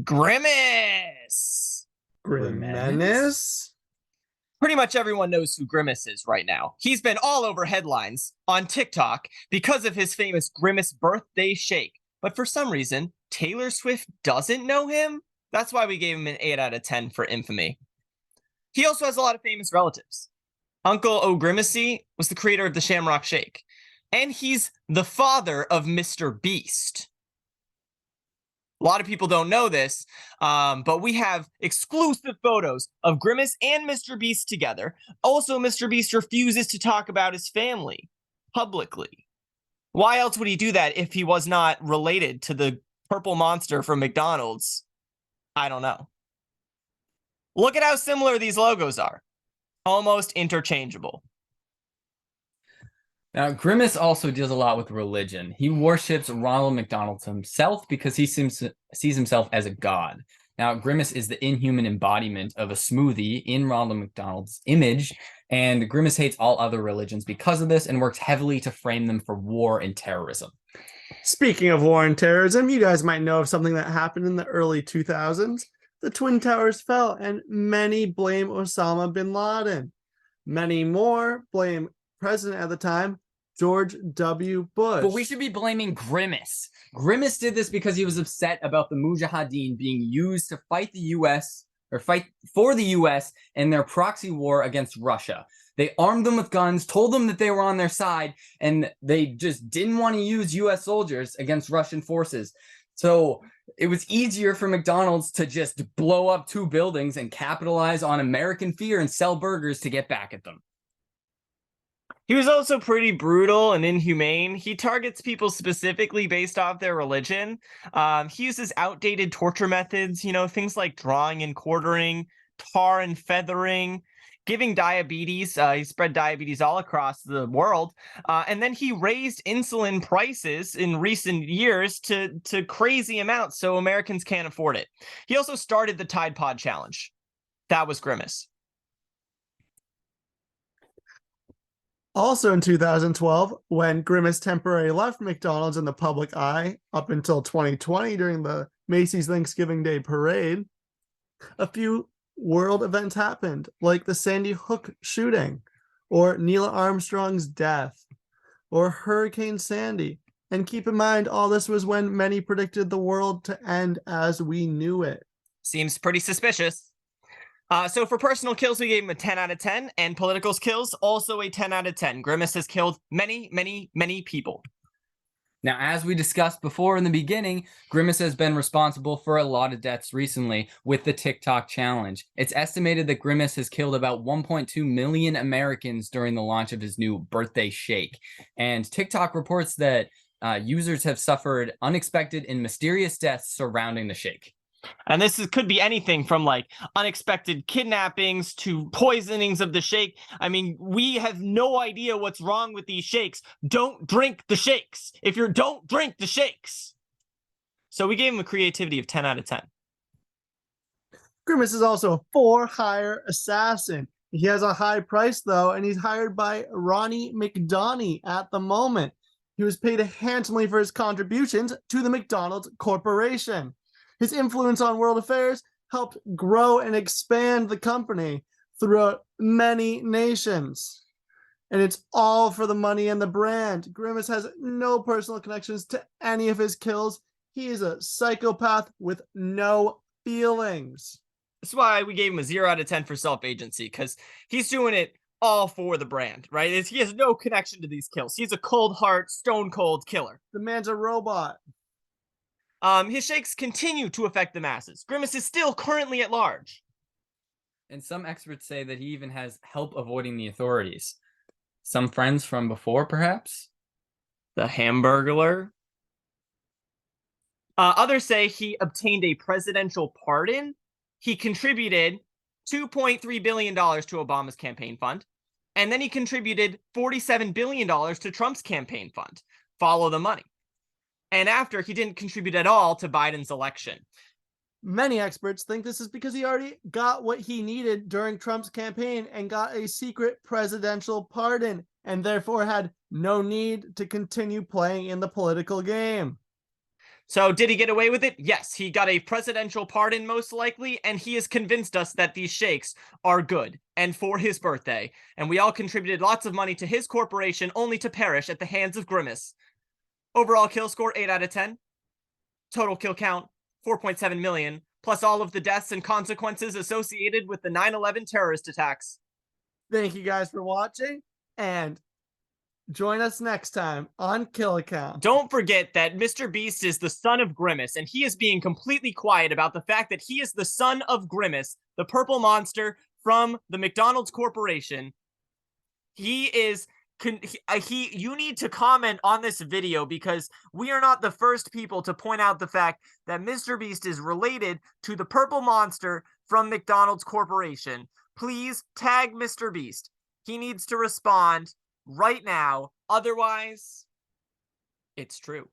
Grimace! Grimace? Pretty much everyone knows who Grimace is right now. He's been all over headlines on TikTok because of his famous Grimace birthday shake. But for some reason, Taylor Swift doesn't know him. That's why we gave him an 8 out of 10 for infamy. He also has a lot of famous relatives. Uncle O'Grimacy was the creator of the Shamrock Shake. And he's the father of Mr. Beast. A lot of people don't know this, but we have exclusive photos of Grimace and Mr. Beast together. Also, Mr. Beast refuses to talk about his family publicly. Why else would he do that if he was not related to the purple monster from McDonald's? I don't know. Look at how similar these logos are. Almost interchangeable. Now, Grimace also deals a lot with religion. He worships Ronald McDonald himself because he sees himself as a god. Now, Grimace is the inhuman embodiment of a smoothie in Ronald McDonald's image, and Grimace hates all other religions because of this and works heavily to frame them for war and terrorism. Speaking of war and terrorism, you guys might know of something that happened in the early 2000s. The Twin Towers fell, and many blame Osama bin Laden. Many more blame president at the time, George W. Bush. But we should be blaming Grimace. Grimace did this because he was upset about the Mujahideen being used to fight the U.S. or fight for the U.S. in their proxy war against Russia. They armed them with guns, told them that they were on their side, and they just didn't want to use U.S. soldiers against Russian forces. So it was easier for McDonald's to just blow up 2 buildings and capitalize on American fear and sell burgers to get back at them. He was also pretty brutal and inhumane. He targets people specifically based off their religion. He uses outdated torture methods, things like drawing and quartering, tar and feathering, giving diabetes. He spread diabetes all across the world. And then he raised insulin prices in recent years to crazy amounts so Americans can't afford it. He also started the Tide Pod Challenge. That was Grimace. Also in 2012, when Grimace temporarily left McDonald's in the public eye up until 2020 during the Macy's Thanksgiving Day Parade, a few world events happened, like the Sandy Hook shooting, or Neil Armstrong's death, or Hurricane Sandy. And keep in mind, all this was when many predicted the world to end as we knew it. Seems pretty suspicious. So for personal kills, we gave him a 10 out of 10, and political kills, also a 10 out of 10. Grimace has killed many, many, many people. Now, as we discussed before in the beginning, Grimace has been responsible for a lot of deaths recently with the TikTok challenge. It's estimated that Grimace has killed about 1.2 million Americans during the launch of his new birthday shake. And TikTok reports that users have suffered unexpected and mysterious deaths surrounding the shake. And this could be anything from like unexpected kidnappings to poisonings of the shake. I mean, we have no idea what's wrong with these shakes. Don't drink the shakes. Don't drink the shakes. So we gave him a creativity of 10 out of 10. Grimace is also a for-hire assassin. He has a high price, though, and he's hired by Ronnie McDonald at the moment. He was paid handsomely for his contributions to the McDonald's Corporation. His influence on world affairs helped grow and expand the company throughout many nations. And it's all for the money and the brand. Grimace has no personal connections to any of his kills. He is a psychopath with no feelings. That's why we gave him a 0 out of 10 for self-agency, because he's doing it all for the brand, right? He has no connection to these kills. He's a cold heart, stone cold killer. The man's a robot. His shakes continue to affect the masses. Grimace is still currently at large. And some experts say that he even has help avoiding the authorities. Some friends from before, perhaps? The Hamburglar. Others say he obtained a presidential pardon. He contributed $2.3 billion to Obama's campaign fund. And then he contributed $47 billion to Trump's campaign fund. Follow the money. And after, he didn't contribute at all to Biden's election. Many experts think this is because he already got what he needed during Trump's campaign and got a secret presidential pardon, and therefore had no need to continue playing in the political game. So did he get away with it? Yes, he got a presidential pardon most likely, and he has convinced us that these shakes are good and for his birthday. And we all contributed lots of money to his corporation only to perish at the hands of Grimace. Overall kill score, 8 out of 10. Total kill count, 4.7 million, plus all of the deaths and consequences associated with the 9/11 terrorist attacks. Thank you guys for watching, and join us next time on Kill Account. Don't forget that Mr. Beast is the son of Grimace, and he is being completely quiet about the fact that he is the son of Grimace, the purple monster from the McDonald's Corporation. He is... you need to comment on this video because we are not the first people to point out the fact that Mr. Beast is related to the purple monster from McDonald's Corporation. Please tag Mr. Beast. He needs to respond right now. Otherwise, it's true.